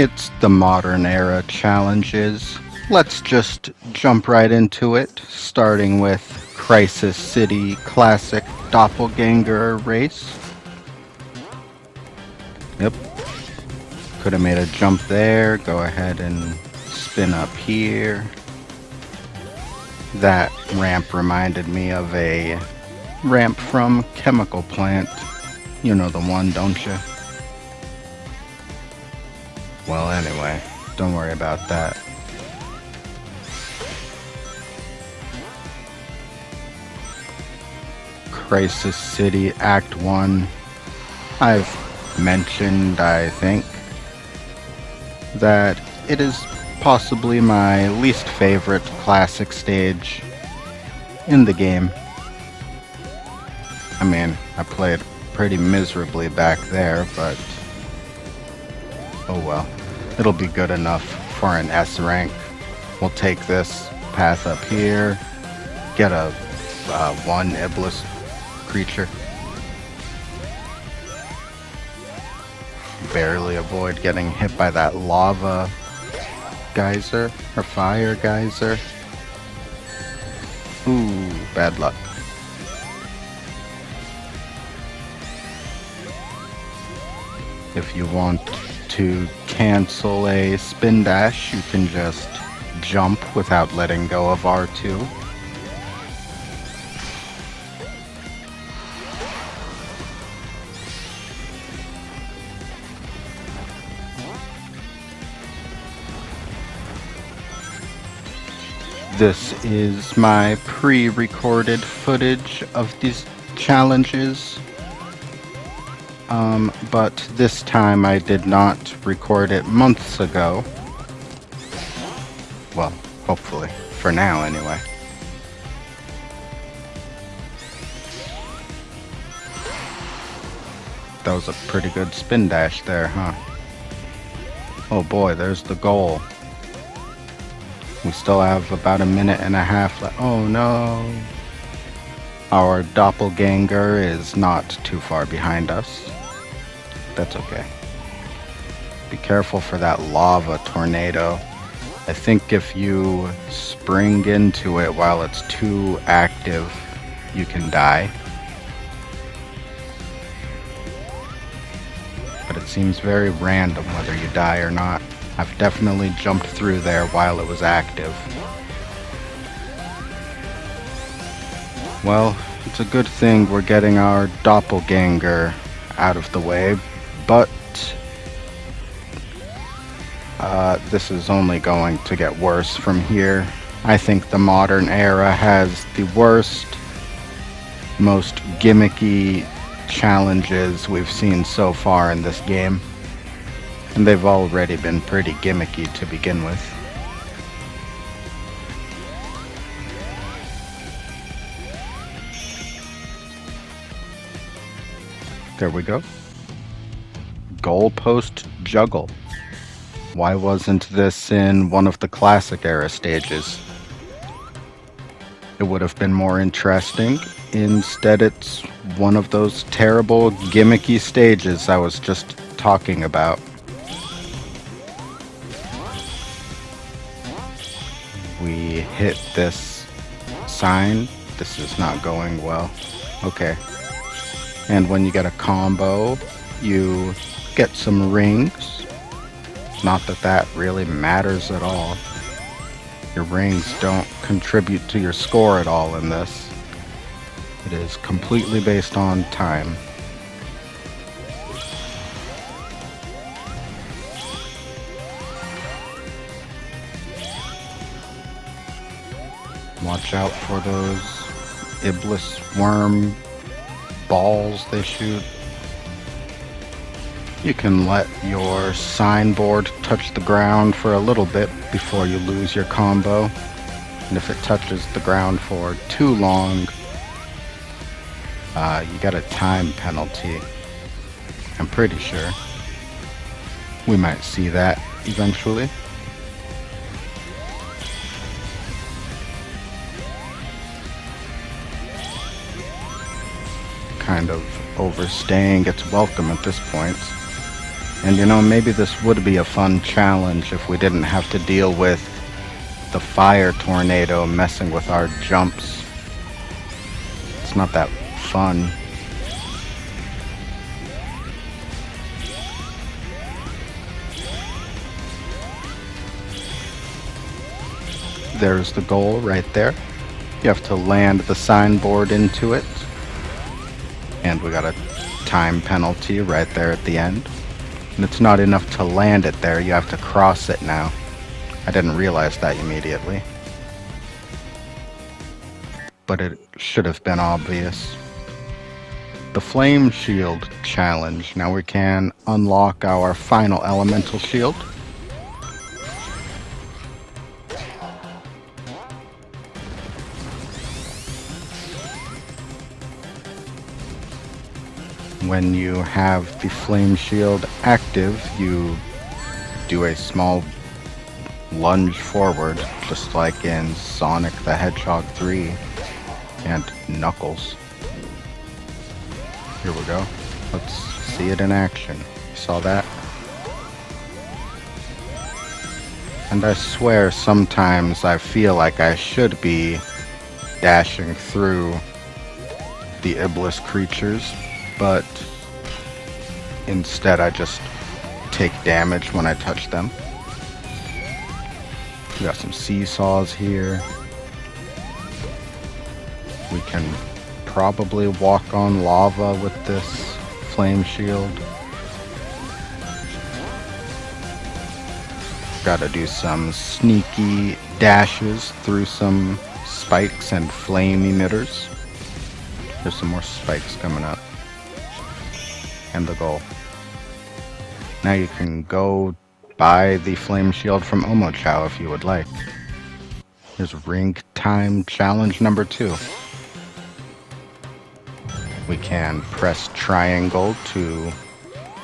It's the modern era challenges. Let's just jump right into it, starting with Crisis City Classic Doppelganger Race. Yep, could have made a jump there. Go ahead and spin up here. That ramp reminded me of a ramp from Chemical Plant. You know the one, don't you? Well, anyway, don't worry about that. Crisis City Act 1. I've mentioned, I think, that it is possibly my least favorite classic stage in the game. I mean, I played pretty miserably back there, but oh well. It'll be good enough for an S rank. We'll take this path up here, get a 1 Iblis creature. Barely avoid getting hit by that lava geyser or fire geyser. Ooh, bad luck. If you want to cancel a spin dash, you can just jump without letting go of R2. This is my pre-recorded footage of these challenges. But this time I did not record it months ago. Well, hopefully. For now, anyway. That was a pretty good spin dash there, huh? Oh boy, there's the goal. We still have about a minute and a half left. Oh no! Our doppelganger is not too far behind us. That's okay. Be careful for that lava tornado. I think if you spring into it while it's too active, you can die. But it seems very random whether you die or not. I've definitely jumped through there while it was active. Well, it's a good thing we're getting our doppelganger out of the way, but this is only going to get worse from here. I think the modern era has the worst, most gimmicky challenges we've seen so far in this game. And they've already been pretty gimmicky to begin with. There we go. Goalpost juggle. Why wasn't this in one of the classic era stages? It would have been more interesting. Instead, it's one of those terrible gimmicky stages I was just talking about. We hit this sign. This is not going well. Okay. And when you get a combo, you get some rings. Not that that really matters at all. Your rings don't contribute to your score at all in this. It is completely based on time. Watch out for those Iblis worm balls they shoot. You can let your signboard touch the ground for a little bit before you lose your combo. And if it touches the ground for too long, you get a time penalty. I'm pretty sure. We might see that eventually. Kind of overstaying its welcome at this point. And you know, maybe this would be a fun challenge if we didn't have to deal with the fire tornado messing with our jumps. It's not that fun. There's the goal right there. You have to land the signboard into it. And we got a time penalty right there at the end. And it's not enough to land it there, you have to cross it now. I didn't realize that immediately. But it should have been obvious. The Flame Shield challenge. Now we can unlock our final elemental shield. When you have the Flame Shield active, you do a small lunge forward, just like in Sonic the Hedgehog 3 and Knuckles. Here we go. Let's see it in action. You saw that? And I swear sometimes I feel like I should be dashing through the Iblis creatures, but instead I just take damage when I touch them. We got some seesaws here. We can probably walk on lava with this flame shield. Gotta do some sneaky dashes through some spikes and flame emitters. There's some more spikes coming up. And the goal. Now you can go buy the flame shield from Omochao if you would like. Here's ring time challenge number 2. We can press triangle to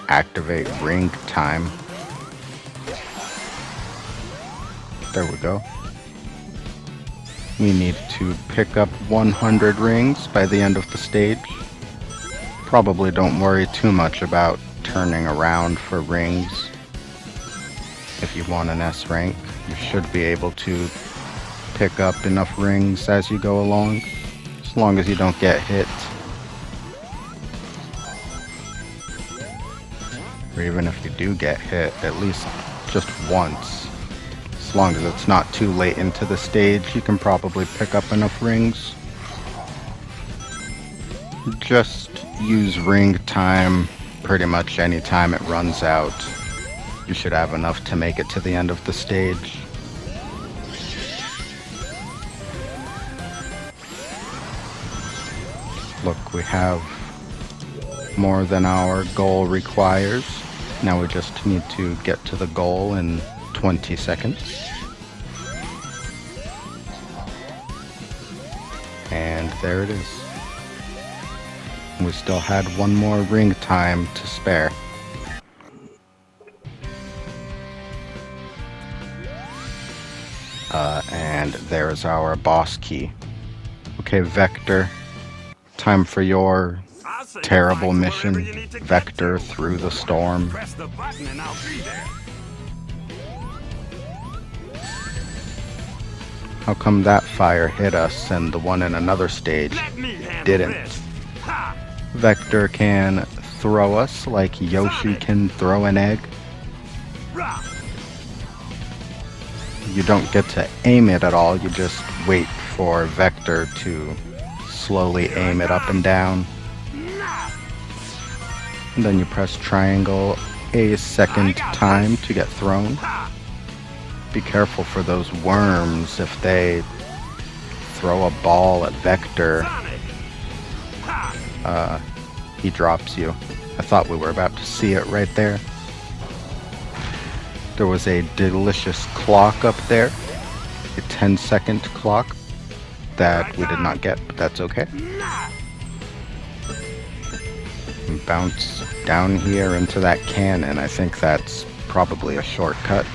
activate ring time. There we go. We need to pick up 100 rings by the end of the stage. Probably don't worry too much about turning around for rings. If you want an S rank, you should be able to pick up enough rings as you go along, as long as you don't get hit. Or even if you do get hit, at least just once. As long as it's not too late into the stage, you can probably pick up enough rings. Just use ring time pretty much any time it runs out. You should have enough to make it to the end of the stage. Look, we have more than our goal requires. Now we just need to get to the goal in 20 seconds. And there it is. We still had one more ring time to spare. And there's our boss key. Okay, Vector, time for your terrible mission. Vector through the storm. Press the button and I'll be there. How come that fire hit us and the one in another stage didn't? Vector can throw us like Yoshi can throw an egg. You don't get to aim it at all, you just wait for Vector to slowly aim it up and down. And then you press triangle a second time to get thrown. Be careful for those worms if they throw a ball at Vector. He drops you. I thought we were about to see it right there. There was a delicious clock up there, a 10-second clock that we did not get, but that's okay. And bounce down here into that cannon. I think that's probably a shortcut.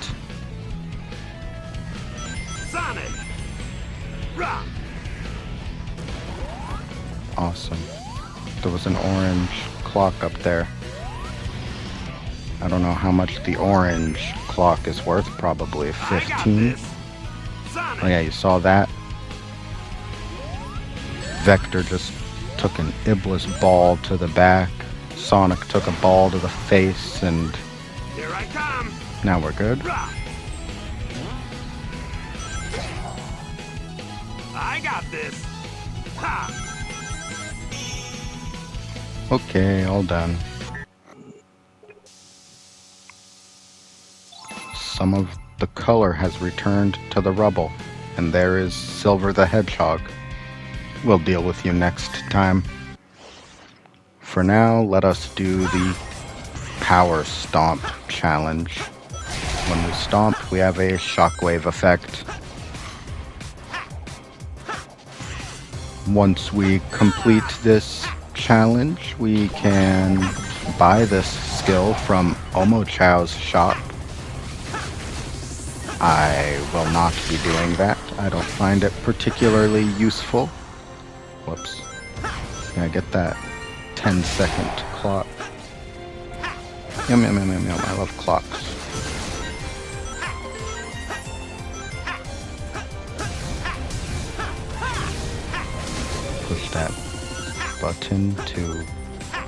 Awesome. There was an orange clock up there. I don't know how much the orange clock is worth, probably I got 15. this. Sonic. Oh yeah, you saw that? Vector just took an Iblis ball to the back. Sonic took a ball to the face, and Here I come. now we're good. Rah. I got this. Ha! Okay, all done. Some of the color has returned to the rubble, and there is Silver the Hedgehog. We'll deal with you next time. For now, let us do the Power Stomp challenge. When we stomp, we have a shockwave effect. Once we complete this challenge, we can buy this skill from Omochow's shop. I will not be doing that. I don't find it particularly useful. Whoops. Can I get that 10-second clock? Yum, yum, yum, yum, yum. I love clocks. Push that button to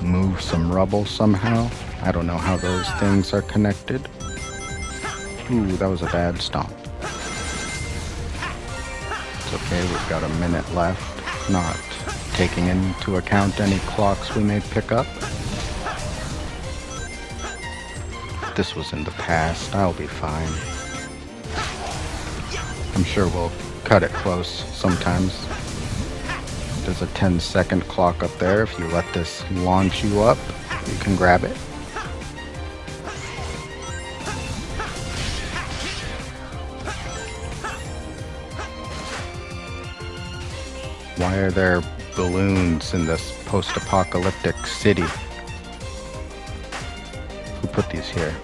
move some rubble somehow. I don't know how those things are connected. Ooh, that was a bad stomp. It's okay, we've got a minute left. Not taking into account any clocks we may pick up. This was in the past, I'll be fine. I'm sure we'll cut it close sometimes. There's a 10-second clock up there. If you let this launch you up, you can grab it. Why are there balloons in this post-apocalyptic city? Who put these here?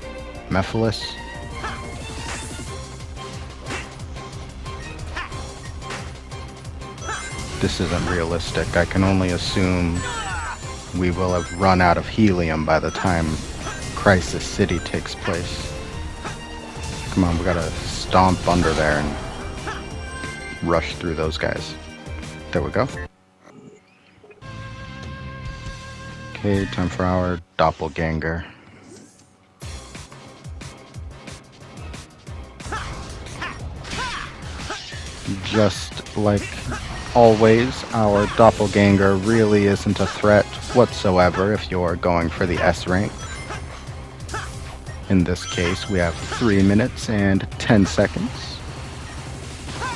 Mephiles? This isn't realistic. I can only assume we will have run out of helium by the time Crisis City takes place. Come on, we gotta stomp under there and rush through those guys. There we go. Okay, time for our doppelganger. Just like always, our doppelganger really isn't a threat whatsoever if you're going for the S rank. In this case, we have 3 minutes and 10 seconds.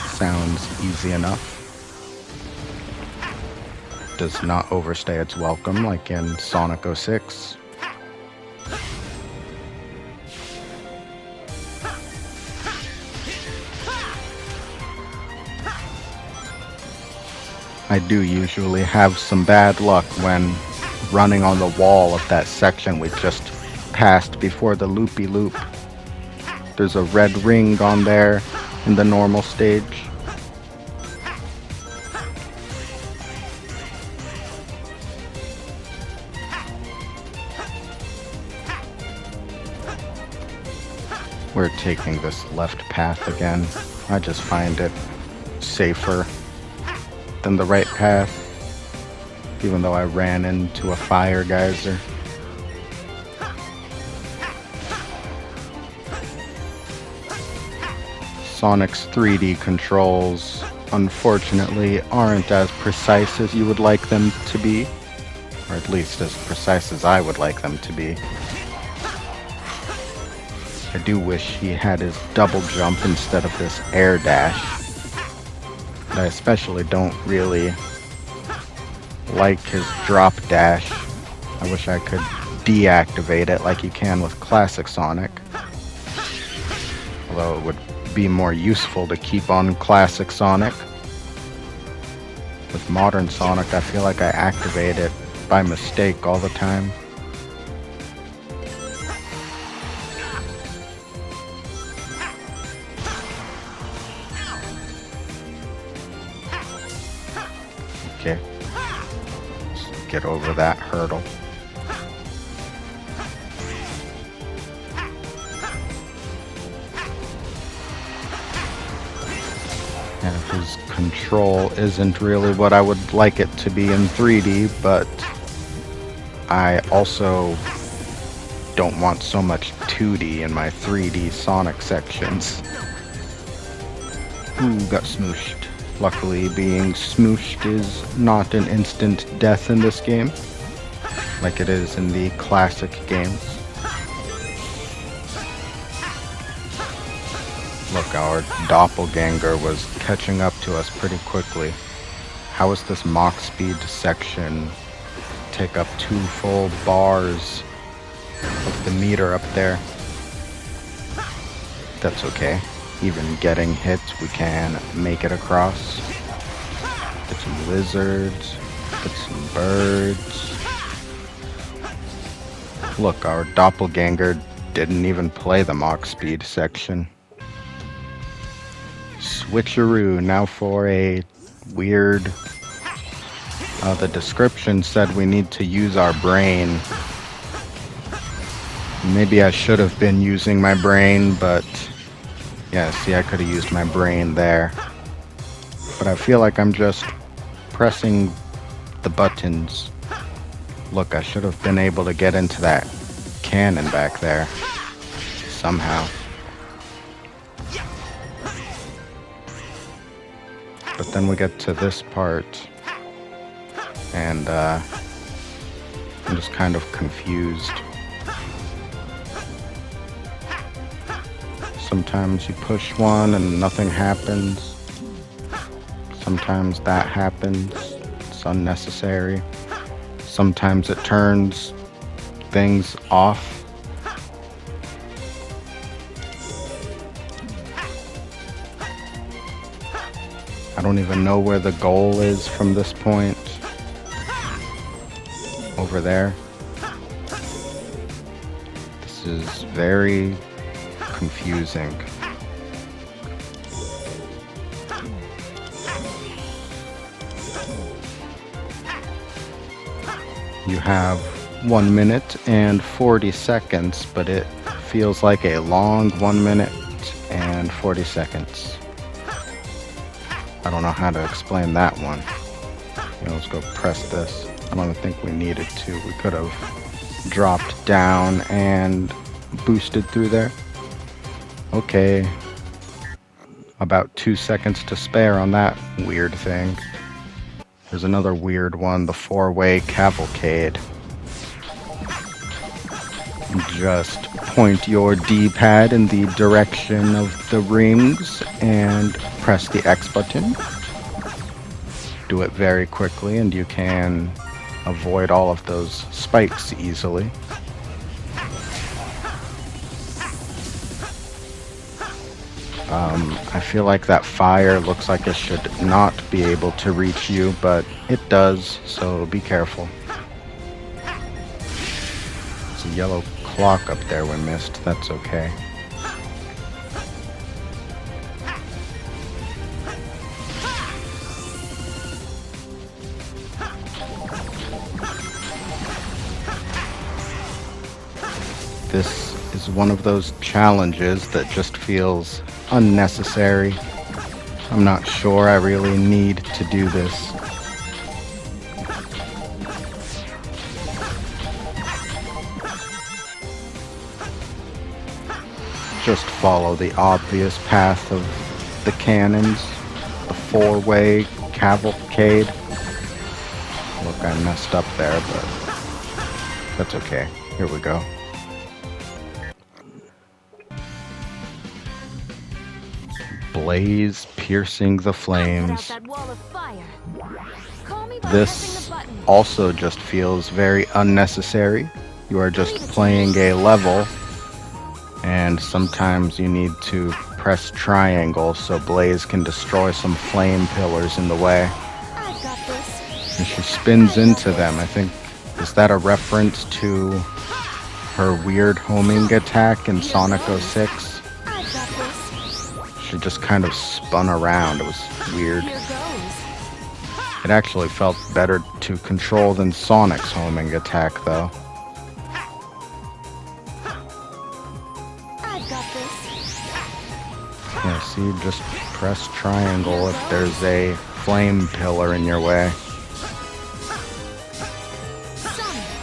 Sounds easy enough. Does not overstay its welcome like in Sonic 06. I do usually have some bad luck when running on the wall of that section we just passed before the loopy-loop. There's a red ring on there in the normal stage. We're taking this left path again. I just find it safer than the right path, even though I ran into a fire geyser. Sonic's 3D controls, unfortunately, aren't as precise as you would like them to be, or at least as precise as I would like them to be. I do wish he had his double jump instead of this air dash. But I especially don't really like his drop dash. I wish I could deactivate it like you can with classic Sonic. Although it would be more useful to keep on classic Sonic. With modern Sonic, I feel like I activate it by mistake all the time. Okay, let's get over that hurdle. Sonic's control isn't really what I would like it to be in 3D, but I also don't want so much 2D in my 3D Sonic sections. Ooh, got smooshed. Luckily, being smooshed is not an instant death in this game, like it is in the classic games. Look, our doppelganger was catching up to us pretty quickly. How is this Mach speed section take up 2 full bars of the meter up there? That's okay. Even getting hit, we can make it across. Get some lizards, get some birds. Look, our doppelganger didn't even play the Mach speed section. Switcheroo, now for a weird... the description said we need to use our brain. Maybe I should have been using my brain, but... yeah, see, I could have used my brain there. But I feel like I'm just pressing the buttons. Look, I should have been able to get into that cannon back there. Somehow. But then we get to this part. And, I'm just kind of confused. Sometimes you push one and nothing happens. Sometimes that happens. It's unnecessary. Sometimes it turns things off. I don't even know where the goal is from this point. Over there. This is very confusing. You have 1 minute and 40 seconds, but it feels like a long 1 minute and 40 seconds. I don't know how to explain that one. Let's go press this. I don't think we needed to. We could have dropped down and boosted through there. Okay. About 2 seconds to spare on that weird thing. There's another weird one, the 4-way cavalcade. Just point your D-pad in the direction of the rings and press the X button. Do it very quickly and you can avoid all of those spikes easily. I feel like that fire looks like it should not be able to reach you, but it does, so be careful. There's a yellow clock up there we missed, that's okay. This is one of those challenges that just feels unnecessary. I'm not sure I really need to do this. Just follow the obvious path of the cannons, the 4-way cavalcade. Look, I messed up there, but that's okay. Here we go. Blaze piercing the flames. This also just feels very unnecessary. You are just playing a level, and sometimes you need to press triangle so Blaze can destroy some flame pillars in the way. And she spins into them. I think, is that a reference to her weird homing attack in Sonic 06? She just kind of spun around. It was weird. It actually felt better to control than Sonic's homing attack, though. Yeah, see, just press triangle if there's a flame pillar in your way.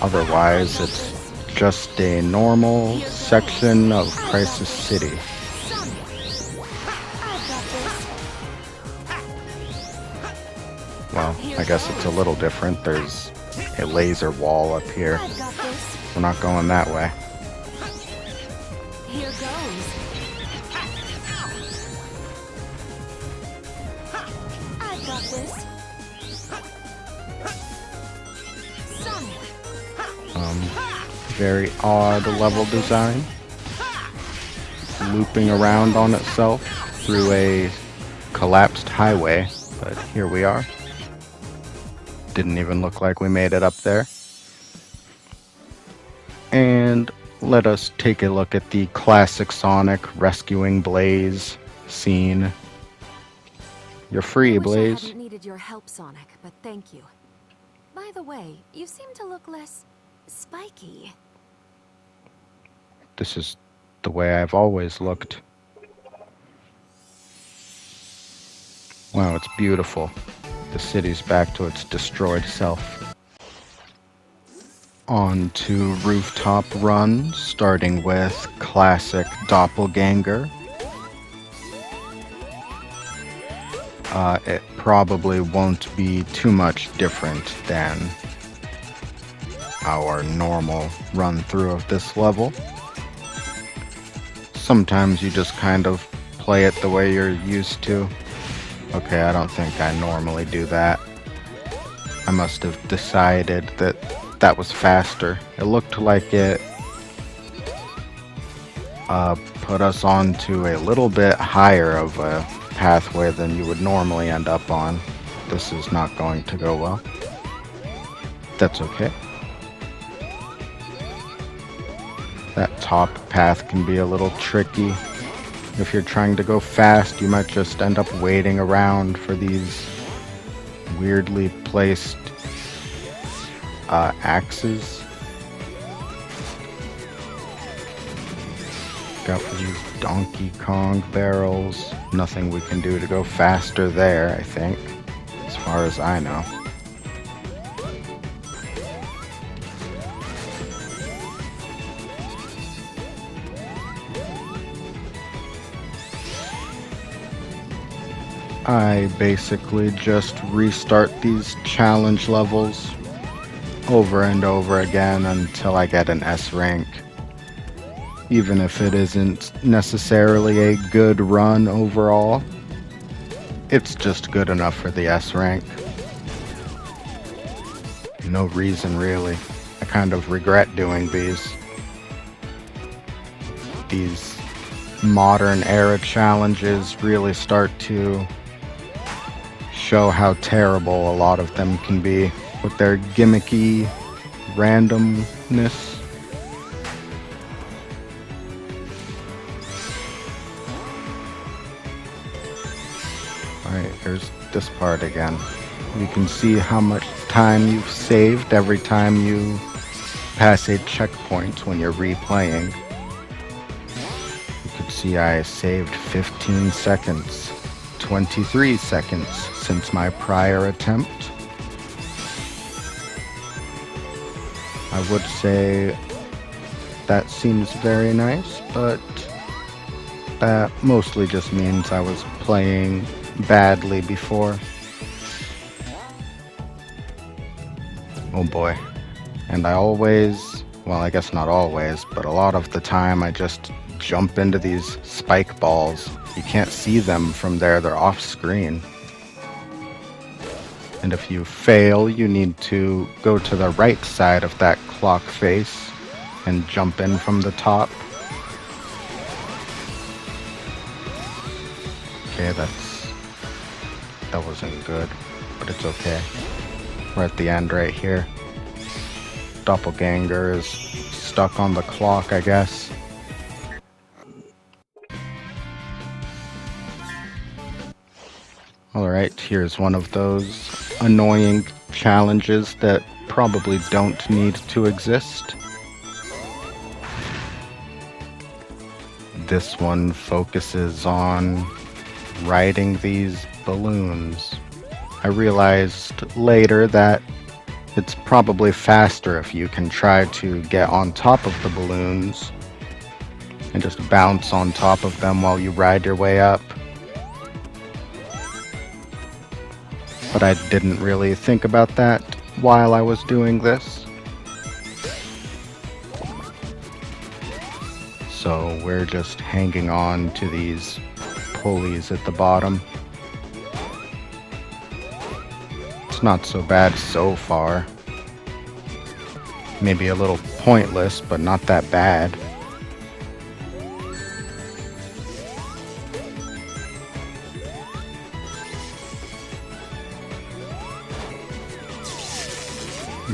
Otherwise, it's just a normal section of Crisis City. Well, I guess it's a little different. There's a laser wall up here. We're not going that way. Here goes. I've got this. Sonic. Very odd level design. Looping around on itself through a collapsed highway, but here we are. Didn't even look like we made it up there. And let us take a look at the classic Sonic rescuing Blaze scene. You're free, Blaze. I hadn't needed your help, Sonic, but thank you. By the way, you seem to look less spiky. This is the way I've always looked. Wow, it's beautiful. The city's back to its destroyed self. On to Rooftop Run, starting with classic Doppelganger. It probably won't be too much different than our normal run through of this level. Sometimes you just kind of play it the way you're used to. Okay, I don't think I normally do that. I must have decided that that was faster. It looked like it put us onto a little bit higher of a pathway than you would normally end up on. This is not going to go well. That's okay. That top path can be a little tricky. If you're trying to go fast, you might just end up waiting around for these weirdly placed axes. Got these Donkey Kong barrels. Nothing we can do to go faster there, I think, as far as I know. I basically just restart these challenge levels over and over again until I get an S rank. Even if it isn't necessarily a good run overall, it's just good enough for the S rank. No reason really. I kind of regret doing these modern era challenges really start to show how terrible a lot of them can be with their gimmicky randomness. Alright, here's this part again. You can see how much time you've saved every time you pass a checkpoint when you're replaying. You can see I saved 15 seconds, 23 seconds since my prior attempt. I would say that seems very nice, but that mostly just means I was playing badly before. Oh boy. And I always, well, I guess not always, but a lot of the time I just jump into these spike balls. You can't see them from there, they're off screen. And if you fail, you need to go to the right side of that clock face and jump in from the top. Okay, that wasn't good, but it's okay. We're at the end right here. Doppelganger is stuck on the clock, I guess. Alright, here's one of those annoying challenges that probably don't need to exist. This one focuses on riding these balloons. I realized later that it's probably faster if you can try to get on top of the balloons and just bounce on top of them while you ride your way up. But I didn't really think about that while I was doing this. So we're just hanging on to these pulleys at the bottom. It's not so bad so far. Maybe a little pointless, but not that bad.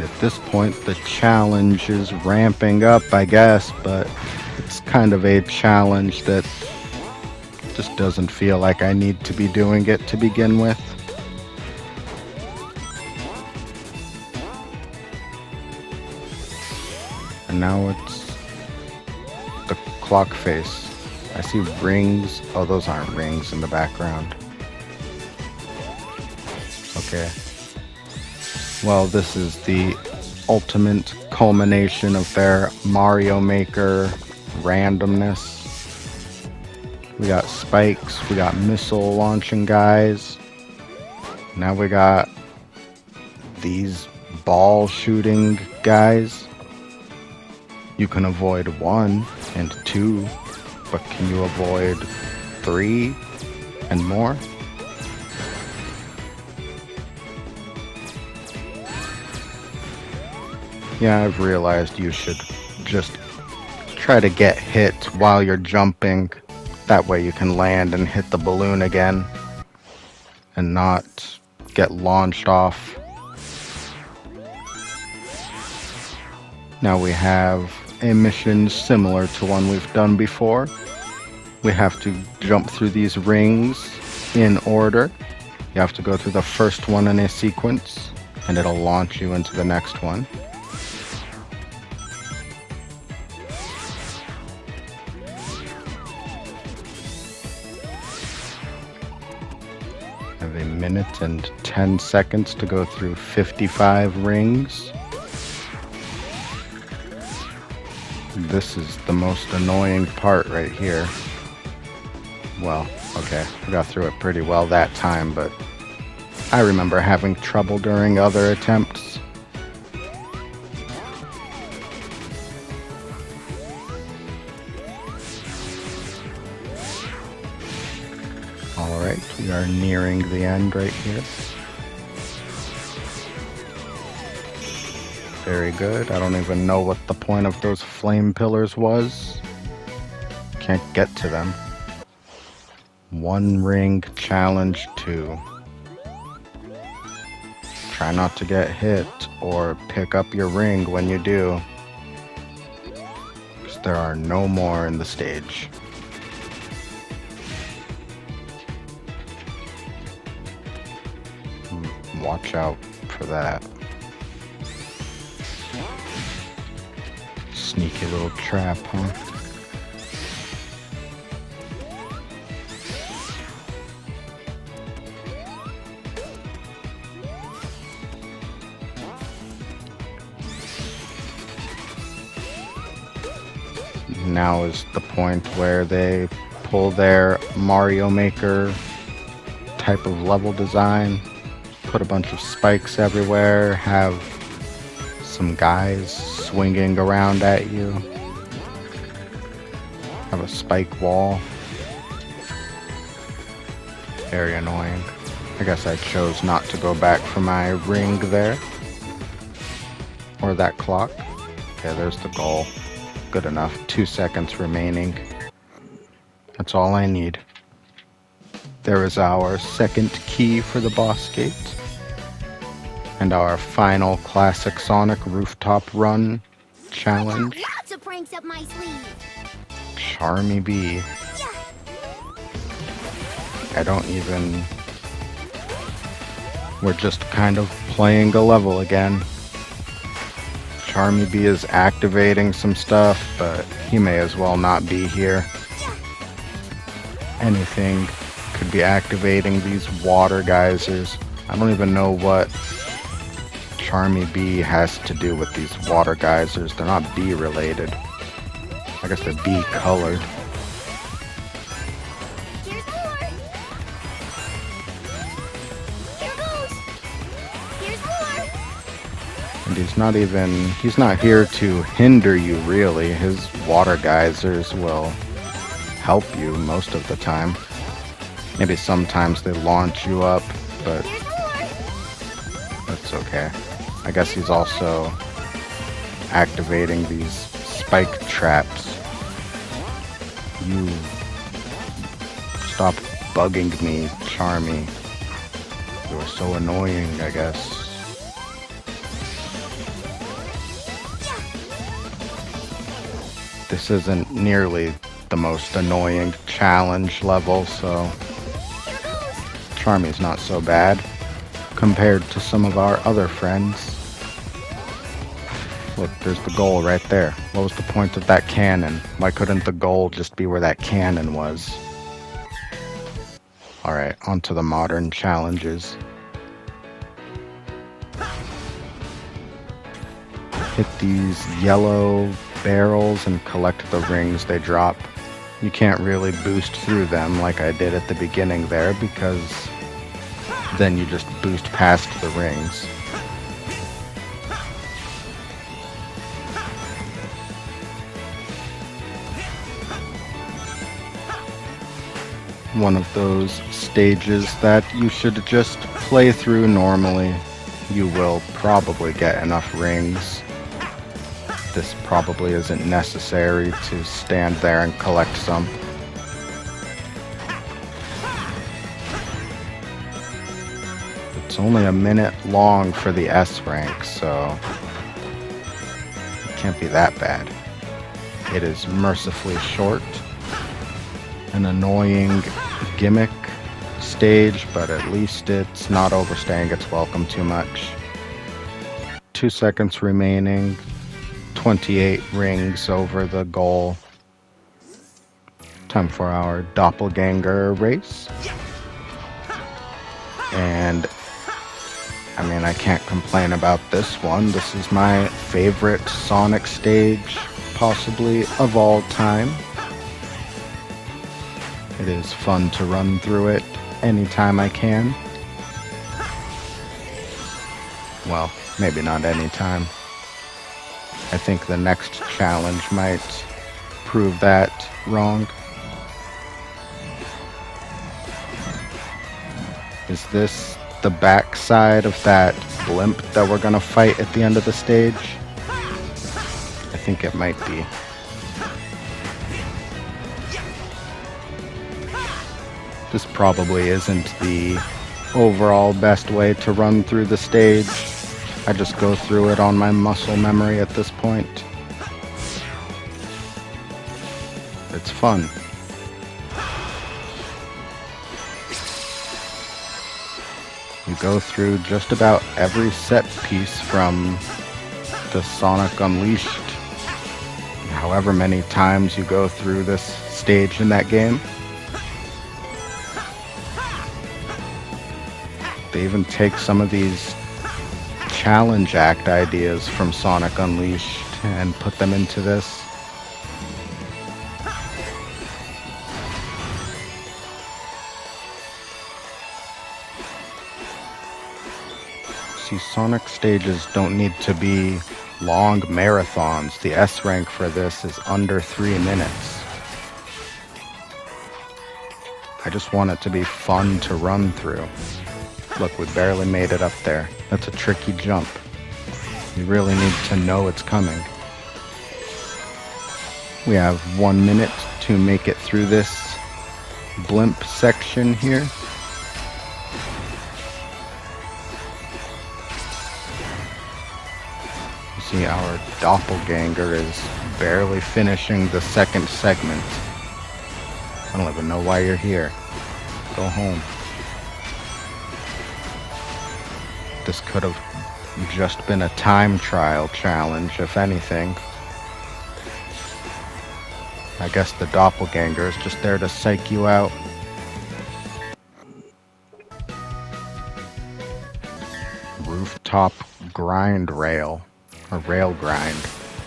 At this point, the challenge is ramping up, I guess, but it's kind of a challenge that just doesn't feel like I need to be doing it to begin with. And now it's the clock face. I see rings. Oh, those aren't rings in the background. Okay. Well, this is the ultimate culmination of their Mario Maker randomness. We got spikes, we got missile launching guys. Now we got these ball shooting guys. You can avoid 1 and 2, but can you avoid 3 and more? Yeah, I've realized you should just try to get hit while you're jumping. That way you can land and hit the balloon again and not get launched off. Now we have a mission similar to one we've done before. We have to jump through these rings in order. You have to go through the first one in a sequence and it'll launch you into the next one. Have a minute and 10 seconds to go through 55 rings. This is the most annoying part right here. Well, okay, I got through it pretty well that time, but I remember having trouble during other attempts. Alright, we are nearing the end right here. Very good. I don't even know what the point of those flame pillars was. Can't get to them. 1 ring challenge 2. Try not to get hit or pick up your ring when you do, because there are no more in the stage. Watch out for that. Sneaky little trap, huh? Now is the point where they pull their Mario Maker type of level design, put a bunch of spikes everywhere, have some guys swinging around at you, have a spike wall. Very annoying. I guess I chose not to go back for my ring there, or that clock. Okay, there's the goal. Good enough. 2 seconds remaining. That's all I need. There is our second key for the boss gate. And our final classic Sonic rooftop run challenge. Lots of pranks up my sleeve. Charmy Bee. I don't even... We're just kind of playing a level again. Charmy Bee is activating some stuff, but he may as well not be here. anything could be activating these water geysers. I don't even know what Charmy Bee has to do with these water geysers. They're not bee related. I guess they're bee colored. Here's more. Here goes. Here's more. And he's not here to hinder you really. His water geysers will help you most of the time. Maybe sometimes they launch you up, but Here's more. that's okay. I guess he's also activating these spike traps. You stop bugging me, Charmy. You are so annoying, I guess. This isn't nearly the most annoying challenge level, so Charmy's not so bad compared to some of our other friends. Look, there's the goal right there. What was the point of that cannon? Why couldn't the goal just be where that cannon was? Alright, on to the modern challenges. Hit these yellow barrels and collect the rings they drop. You can't really boost through them like I did at the beginning there, because then you just boost past the rings. One of those stages that you should just play through normally. You will probably get enough rings. This probably isn't necessary to stand there and collect some. It's only a minute long for the S rank, so it can't be that bad. It is mercifully short. An annoying gimmick stage, but at least it's not overstaying its welcome too much. 2 seconds remaining. 28 rings over the goal. Time for our doppelganger race. And I mean, I can't complain about this one. This is my favorite Sonic stage, possibly of all time. It is fun to run through it anytime I can. Well, maybe not anytime. I think the next challenge might prove that wrong. Is this the backside of that blimp that we're gonna fight at the end of the stage? I think it might be. This probably isn't the overall best way to run through the stage. I just go through it on my muscle memory at this point. It's fun. You go through just about every set piece from the Sonic Unleashed. However many times you go through this stage in that game. They even take some of these challenge act ideas from Sonic Unleashed and put them into this. See, Sonic stages don't need to be long marathons. The S rank for this is under 3 minutes. I just want it to be fun to run through. Look, we barely made it up there. That's a tricky jump. You really need to know it's coming. We have 1 minute to make it through this blimp section here. You see our doppelganger is barely finishing the second segment. I don't even know why you're here. Go home. This could have just been a time trial challenge, if anything. I guess the doppelganger is just there to psych you out. rooftop grind rail, or rail grind.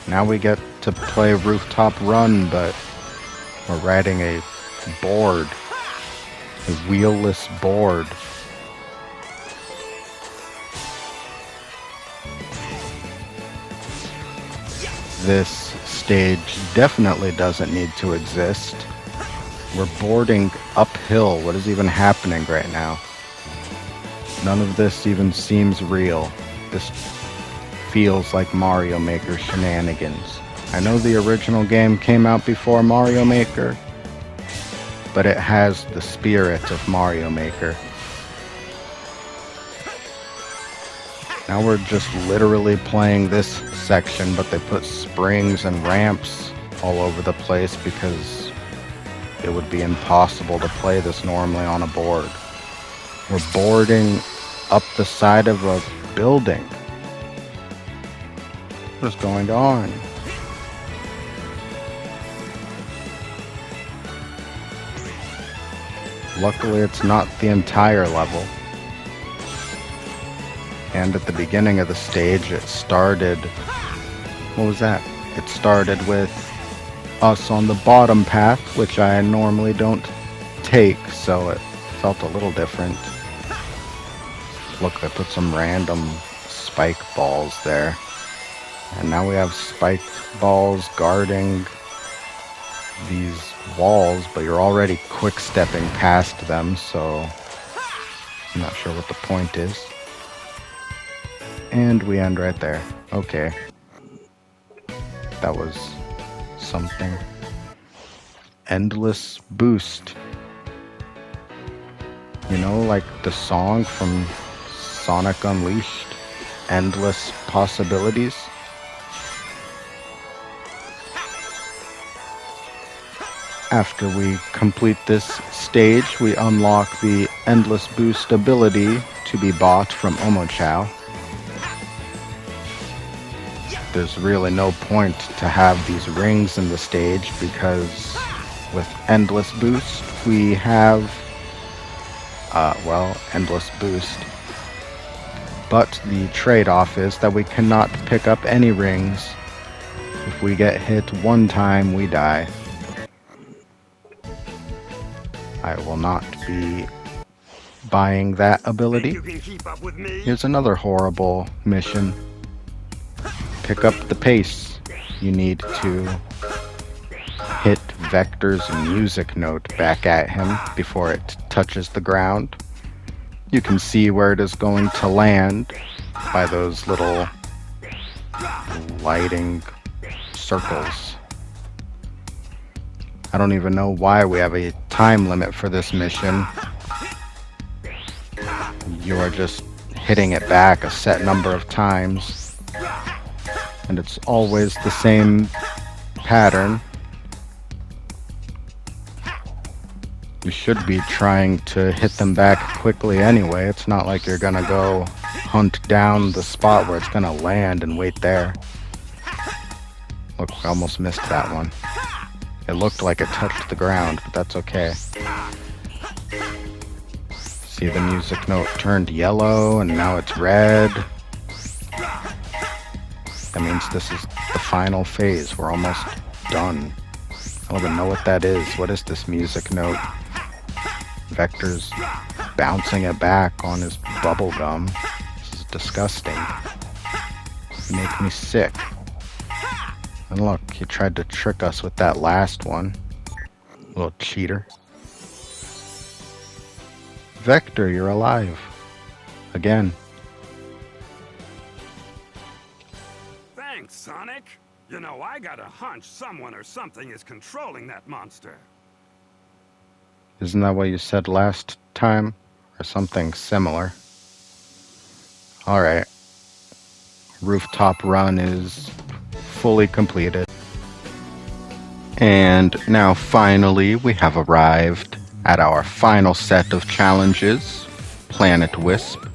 Now we get to play Rooftop Run, but we're riding a board, a wheelless board. This stage definitely doesn't need to exist. We're boarding uphill. What is even happening right now? None of this even seems real. This feels like Mario Maker shenanigans. I know the original game came out before Mario Maker, but it has the spirit of Mario Maker. Now we're just literally playing this section, but they put springs and ramps all over the place because it would be impossible to play this normally on a board. We're boarding up the side of a building. What is going on? Luckily, it's not the entire level. And at the beginning of the stage, it started... What was that? It started with us on the bottom path, which I normally don't take, so it felt a little different. Look, I put some random spike balls there. And now we have spiked balls guarding these walls, but you're already quick-stepping past them, so I'm not sure what the point is. And we end right there. Okay. That was something. Endless Boost. You know, like the song from Sonic Unleashed? Endless Possibilities? After we complete this stage, we unlock the Endless Boost ability to be bought from Omochao. There's really no point to have these rings in the stage because with Endless Boost we have, Endless Boost. But the trade-off is that we cannot pick up any rings. If we get hit one time, we die. I will not be buying that ability. You can keep up with me? Here's another horrible mission. Pick up the pace. You need to hit Vector's music note back at him before it touches the ground. You can see where it is going to land by those little lighting circles. I don't even know why we have a time limit for this mission. You are just hitting it back a set number of times. And it's always the same pattern. You should be trying to hit them back quickly anyway. It's not like you're gonna go hunt down the spot where it's gonna land and wait there. Look, I almost missed that one. It looked like it touched the ground, but that's okay. See, the music note turned yellow and now it's red. That means this is the final phase. We're almost done. I don't even know what that is. What is this music note? Vector's bouncing it back on his bubble gum. This is disgusting. You make me sick. And look, he tried to trick us with that last one. Little cheater. Vector, you're alive. Again. Thanks, Sonic. You know, I got a hunch someone or something is controlling that monster. Isn't that what you said last time? Or something similar? Alright. Rooftop Run is fully completed. And now finally we have arrived at our final set of challenges, Planet Wisp.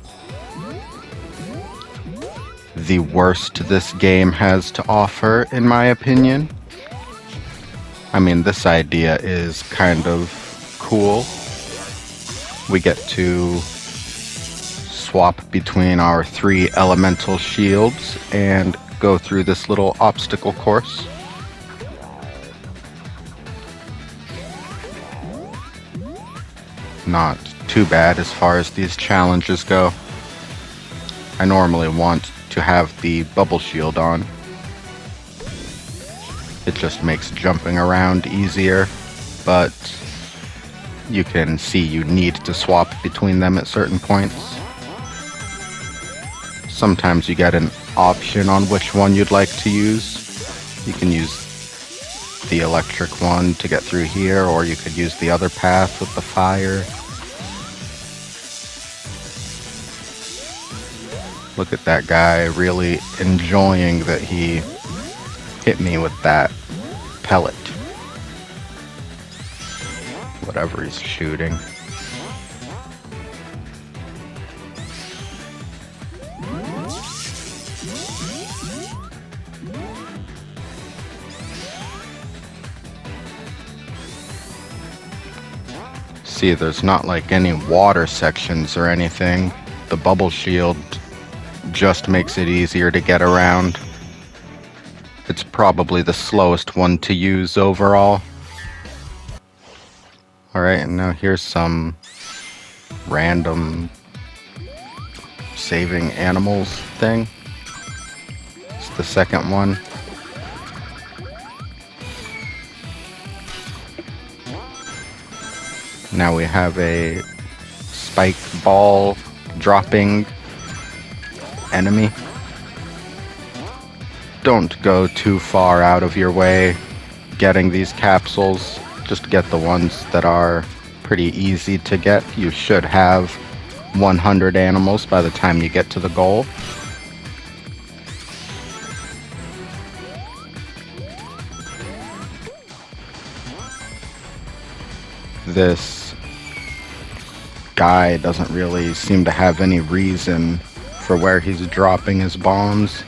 The worst this game has to offer, in my opinion. I mean, this idea is kind of cool. We get to swap between our 3 elemental shields and go through this little obstacle course. Not too bad as far as these challenges go. I normally want to have the bubble shield on. It just makes jumping around easier, but you can see you need to swap between them at certain points. Sometimes you get an option on which one you'd like to use. You can use the electric one to get through here, or you could use the other path with the fire. Look at that guy really enjoying that he hit me with that pellet. Whatever he's shooting. See, there's not like any water sections or anything. The bubble shield just makes it easier to get around. It's probably the slowest one to use overall. Alright, and now here's some random saving animals thing. It's the second one. Now we have a spike ball dropping enemy. Don't go too far out of your way getting these capsules. Just get the ones that are pretty easy to get. You should have 100 animals by the time you get to the goal. This guy doesn't really seem to have any reason for where he's dropping his bombs.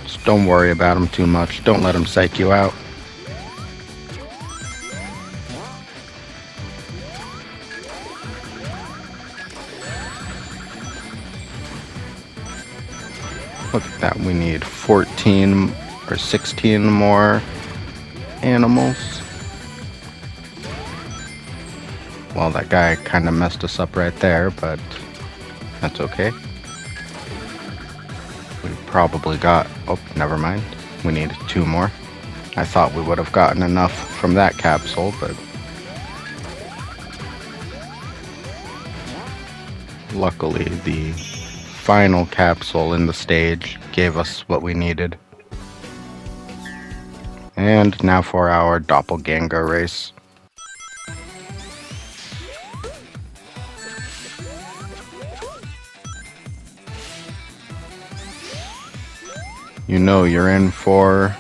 Just don't worry about him too much. Don't let him psych you out. Look at that, we need 14 or 16 more animals. Well, that guy kind of messed us up right there, but that's okay. We probably got... oh, never mind. We need 2 more. I thought we would have gotten enough from that capsule, but... luckily, the final capsule in the stage gave us what we needed. And now for our doppelganger race. You know you're in for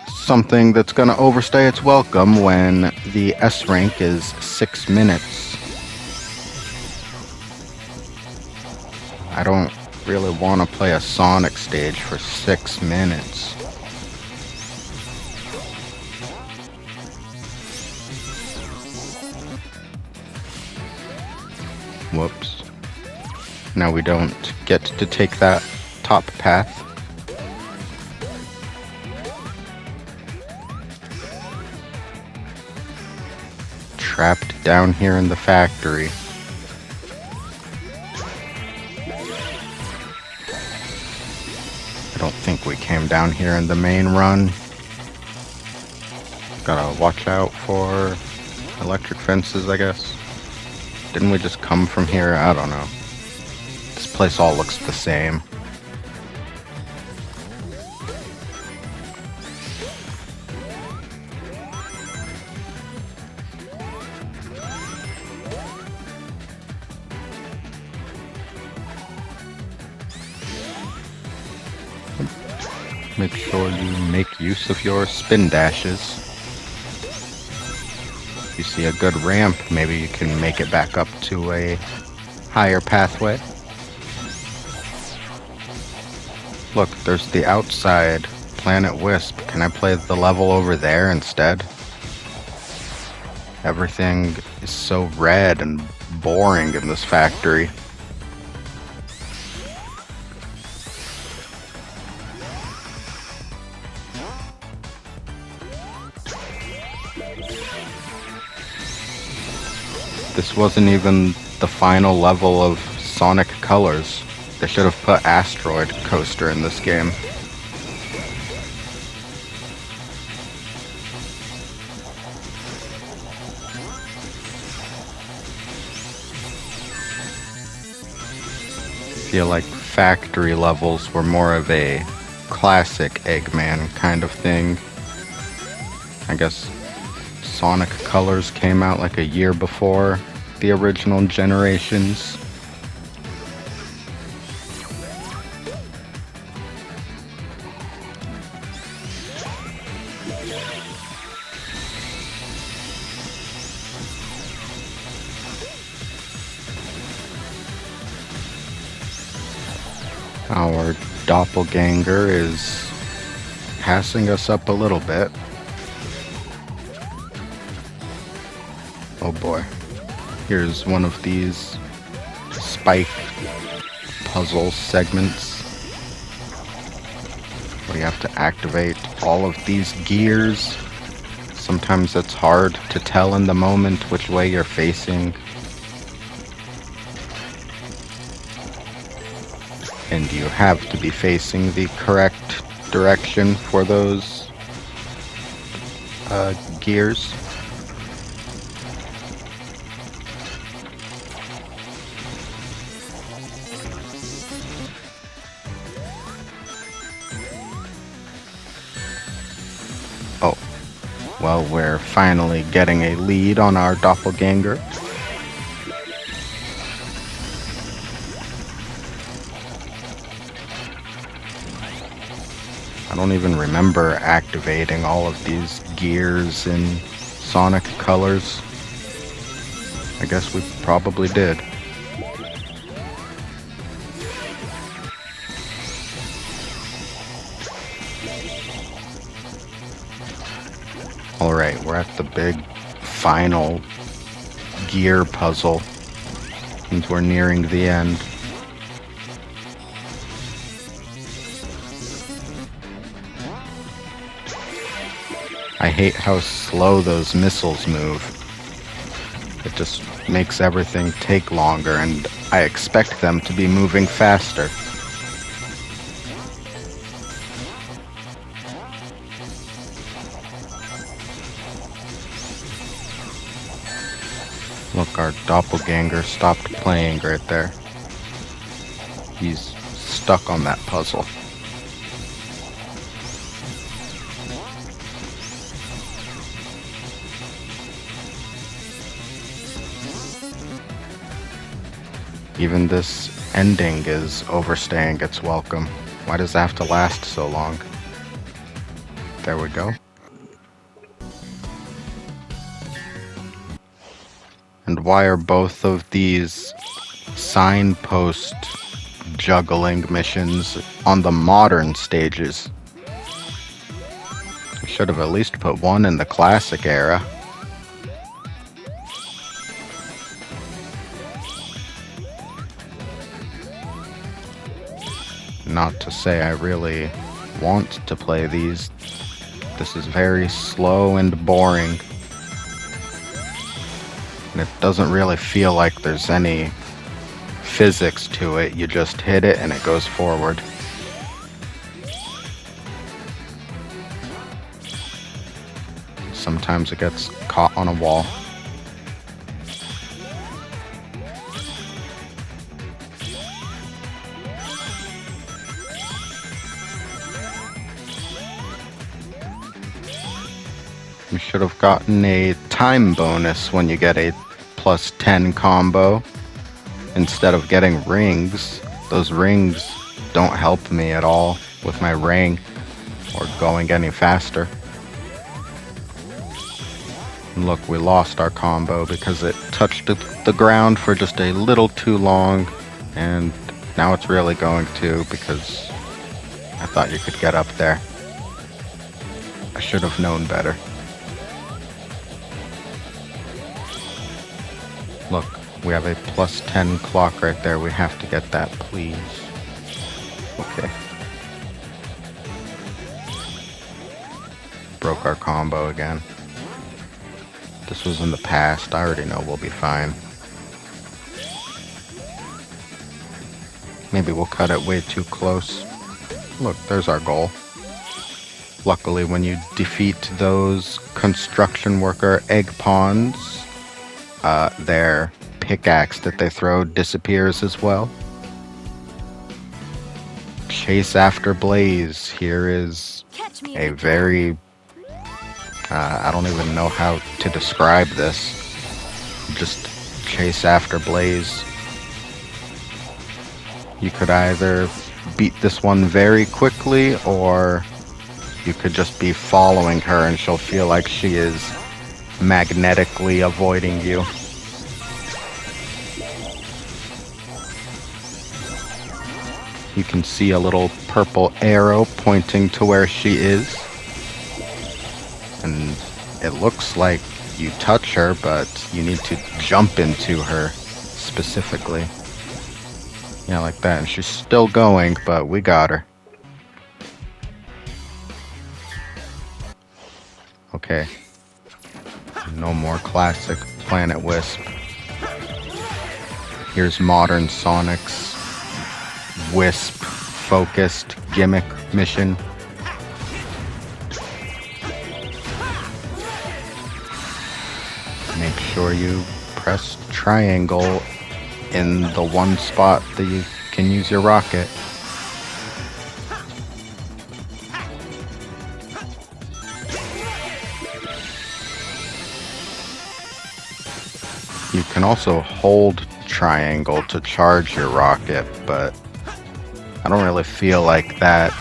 something that's going to overstay its welcome when the S rank is 6 minutes. I don't really want to play a Sonic stage for 6 minutes. Whoops. Now we don't get to take that top path. Trapped down here in the factory. I don't think we came down here in the main run. Gotta watch out for electric fences, I guess. Didn't we just come from here? I don't know. This place all looks the same. Make sure you make use of your spin dashes. If you see a good ramp, maybe you can make it back up to a higher pathway. Look, there's the outside Planet Wisp. Can I play the level over there instead? Everything is so red and boring in this factory. This wasn't even the final level of Sonic Colors. They should have put Asteroid Coaster in this game. I feel like factory levels were more of a classic Eggman kind of thing. I guess Sonic Colors came out like a year before the original generations. Our doppelganger is passing us up a little bit. Oh boy. Here's one of these spike puzzle segments where you have to activate all of these gears. Sometimes it's hard to tell in the moment which way you're facing. And you have to be facing the correct direction for those gears. Oh, well, we're finally getting a lead on our doppelganger. I don't even remember activating all of these gears in Sonic Colors. I guess we probably did. Alright, we're at the big final gear puzzle, and we're nearing the end. I hate how slow those missiles move. It just makes everything take longer, and I expect them to be moving faster. Look, our doppelganger stopped playing right there. He's stuck on that puzzle. Even this ending is overstaying its welcome. Why does it have to last so long? There we go. And why are both of these signpost juggling missions on the modern stages? We should have at least put one in the classic era. Not to say I really want to play these. This is very slow and boring. And it doesn't really feel like there's any physics to it. You just hit it and it goes forward. Sometimes it gets caught on a wall. You should have gotten a time bonus when you get a plus 10 combo instead of getting rings. Those rings don't help me at all with my ring or going any faster. And look, we lost our combo because it touched the ground for just a little too long, and now it's really going to because I thought you could get up there. I should have known better. Look, we have a plus 10 clock right there. We have to get that, please. Okay. Broke our combo again. This was in the past. I already know we'll be fine. Maybe we'll cut it way too close. Look, there's our goal. Luckily, when you defeat those construction worker egg pawns, their pickaxe that they throw disappears as well. Chase after Blaze. Here is Catch me. a very... I don't even know how to describe this. Just chase after Blaze. You could either beat this one very quickly, or you could just be following her and she'll feel like she is magnetically avoiding you. You can see a little purple arrow pointing to where she is. And it looks like you touch her, but you need to jump into her specifically. Yeah, like that. And she's still going, but we got her. Okay. No more classic Planet Wisp. Here's modern Sonic's Wisp-focused gimmick mission. Make sure you press triangle in the one spot that you can use your rocket. You can also hold triangle to charge your rocket, but I don't really feel like that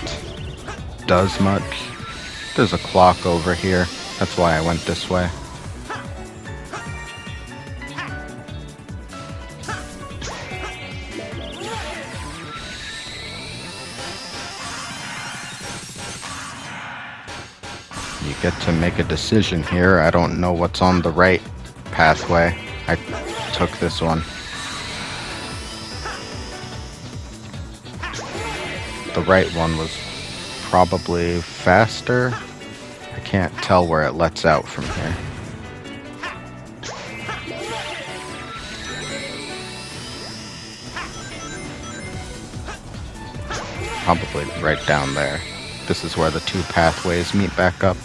does much. There's a clock over here. That's why I went this way. You get to make a decision here. I don't know what's on the right pathway. I took this one. The right one was probably faster. I can't tell where it lets out from here. Probably right down there. This is where the two pathways meet back up.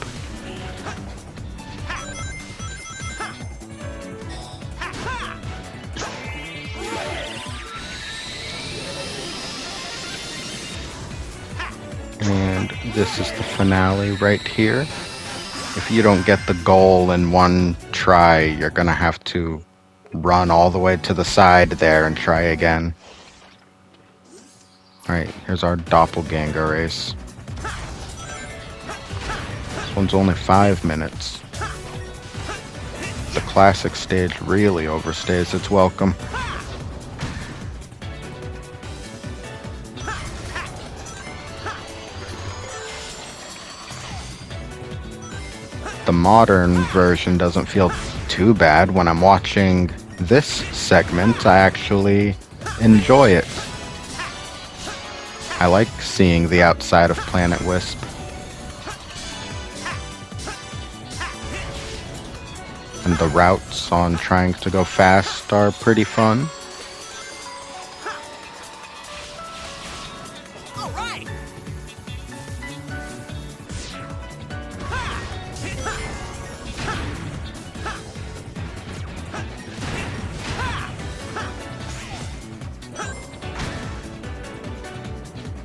And this is the finale right here. If you don't get the goal in one try, you're gonna have to run all the way to the side there and try again. Alright, here's our doppelganger race. This one's only 5 minutes. The classic stage really overstays its welcome. The modern version doesn't feel too bad. When I'm watching this segment, I actually enjoy it. I like seeing the outside of Planet Wisp. And the routes on trying to go fast are pretty fun. All right.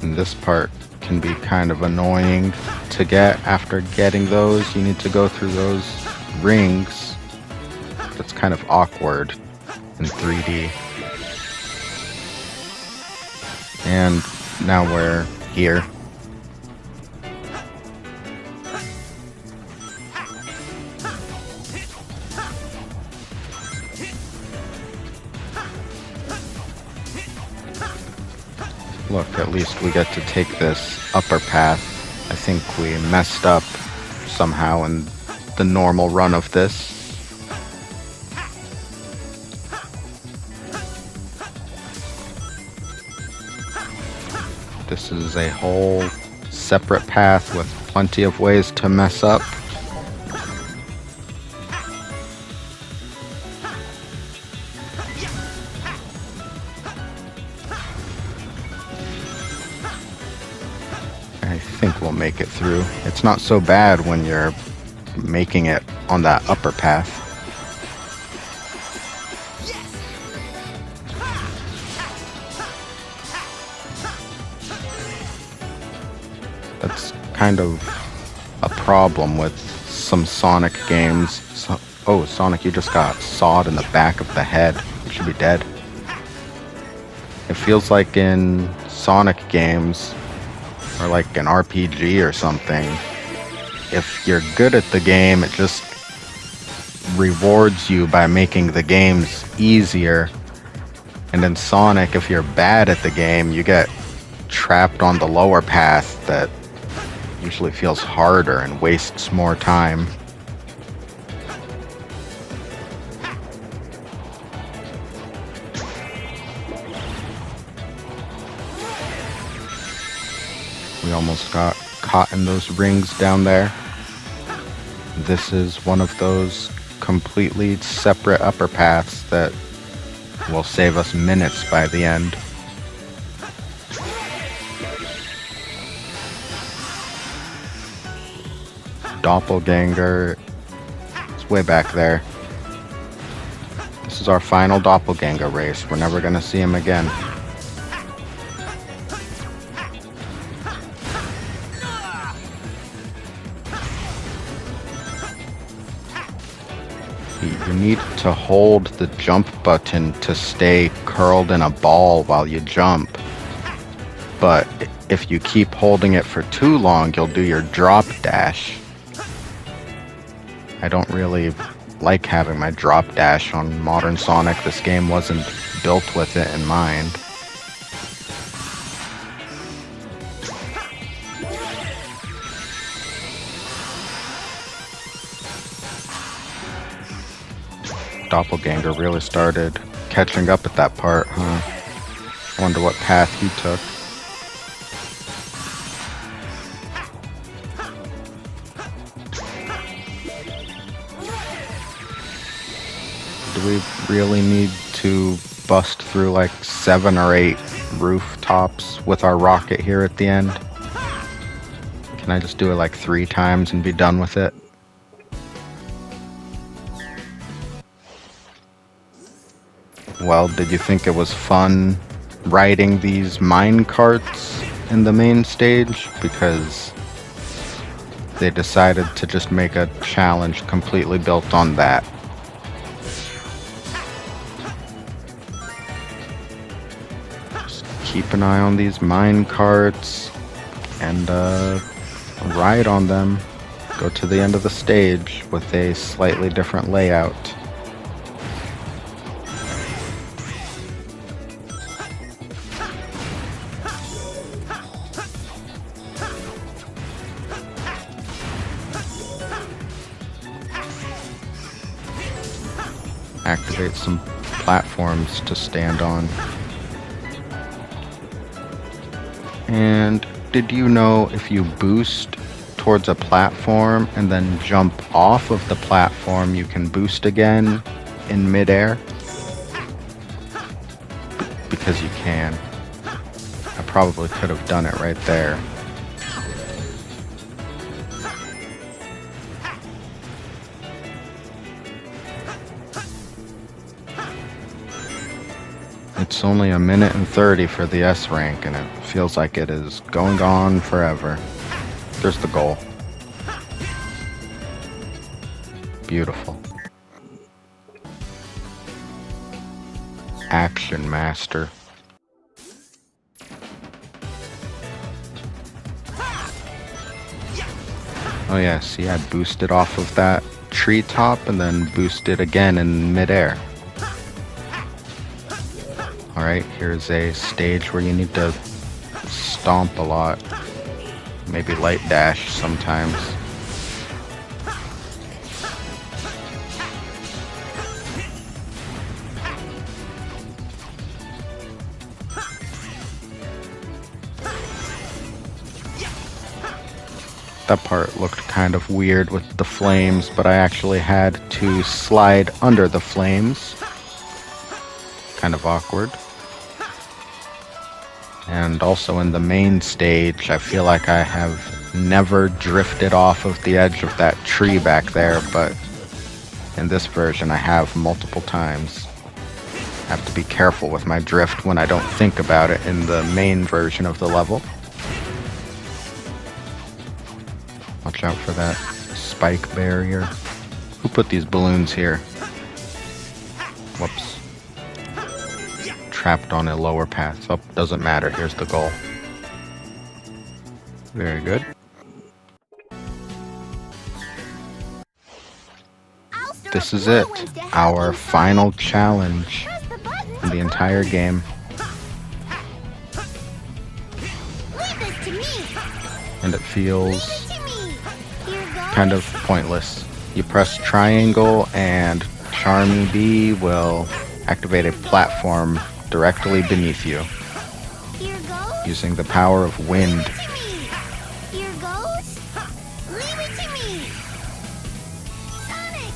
And this part can be kind of annoying to get. After getting those, you need to go through those rings. That's kind of awkward in 3D. And now we're here. Look, at least we get to take this upper path. I think we messed up somehow in the normal run of this. This is a whole separate path with plenty of ways to mess up. I think we'll make it through. It's not so bad when you're making it on that upper path. That's kind of a problem with some Sonic games. Oh, Sonic, you just got sawed in the back of the head. You should be dead. It feels like in Sonic games, or like an RPG or something, if you're good at the game, it just rewards you by making the games easier. And in Sonic, if you're bad at the game, you get trapped on the lower path that usually feels harder and wastes more time. We almost got caught in those rings down there. This is one of those completely separate upper paths that will save us minutes by the end. Doppelganger is way back there. This is our final doppelganger race. We're never gonna see him again. You need to hold the jump button to stay curled in a ball while you jump. But if you keep holding it for too long, you'll do your drop dash. I don't really like having my drop dash on modern Sonic. This game wasn't built with it in mind. Doppelganger really started catching up at that part, huh? Wonder what path he took. Do we really need to bust through like 7 or 8 rooftops with our rocket here at the end? Can I just do it like 3 times and be done with it? Well, did you think it was fun riding these mine carts in the main stage? Because they decided to just make a challenge completely built on that. Just keep an eye on these mine carts and ride on them. Go to the end of the stage with a slightly different layout. Activate some platforms to stand on. And did you know if you boost towards a platform and then jump off of the platform, you can boost again in midair? Because you can. I probably could have done it right there. It's only 1:30 for the S rank, and it feels like it is going on forever. There's the goal. Beautiful. Action Master. Oh yeah, see, I boosted off of that treetop and then boosted again in midair. Alright, here's a stage where you need to stomp a lot. Maybe light dash sometimes. That part looked kind of weird with the flames, but I actually had to slide under the flames. Kind of awkward. And also in the main stage, I feel like I have never drifted off of the edge of that tree back there, but in this version I have multiple times. I have to be careful with my drift when I don't think about it in the main version of the level. Watch out for that spike barrier. Who put these balloons here? Whoops. Trapped on a lower path. Oh, doesn't matter. Here's the goal. Very good. This is it. Our final challenge in the entire game. Leave this to me. And it feels To me. Here goes. kind of pointless. You press triangle and Charmy Bee will activate a platform directly beneath you Here goes. using the power of wind. To me. Here goes. Leave it to me. Sonic.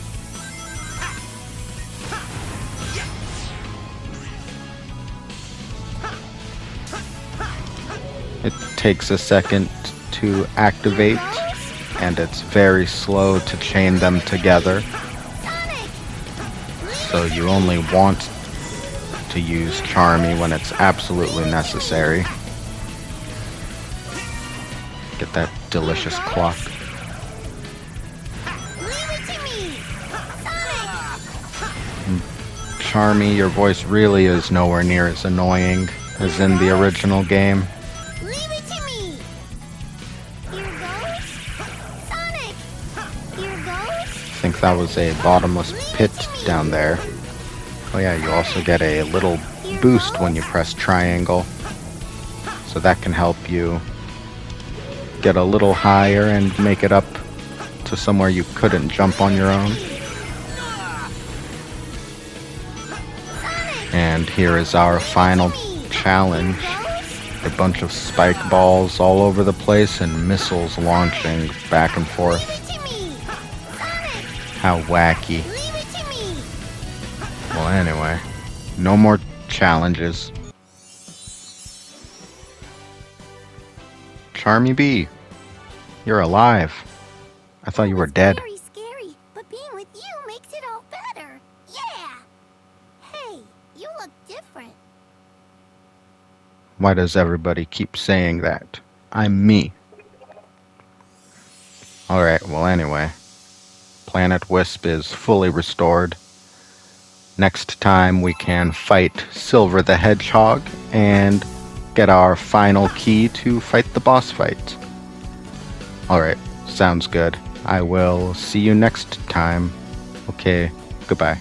It takes a second to activate and it's very slow to chain them together. Sonic. So you only want to use Charmy when it's absolutely necessary. Get that delicious clock. Leave it to me. Sonic. Charmy, your voice really is nowhere near as annoying as in the original game. Leave it to me. Here goes. Sonic. Here goes. I think that was a bottomless pit down there. Oh yeah, you also get a little boost when you press triangle. So that can help you get a little higher and make it up to somewhere you couldn't jump on your own. And here is our final challenge. A bunch of spike balls all over the place and missiles launching back and forth. Leave it to me. Sonic. How wacky. Leave it to me. Well, anyway, no more challenges. Charmy Bee, you're alive. I thought you were dead. Very scary, but being with you makes it all better. Yeah. Hey, you look different. Why does everybody keep saying that? I'm me. Alright, well anyway. Planet Wisp is fully restored. Next time we can fight Silver the Hedgehog and get our final key to fight the boss fight. Alright, sounds good. I will see you next time. Okay, goodbye.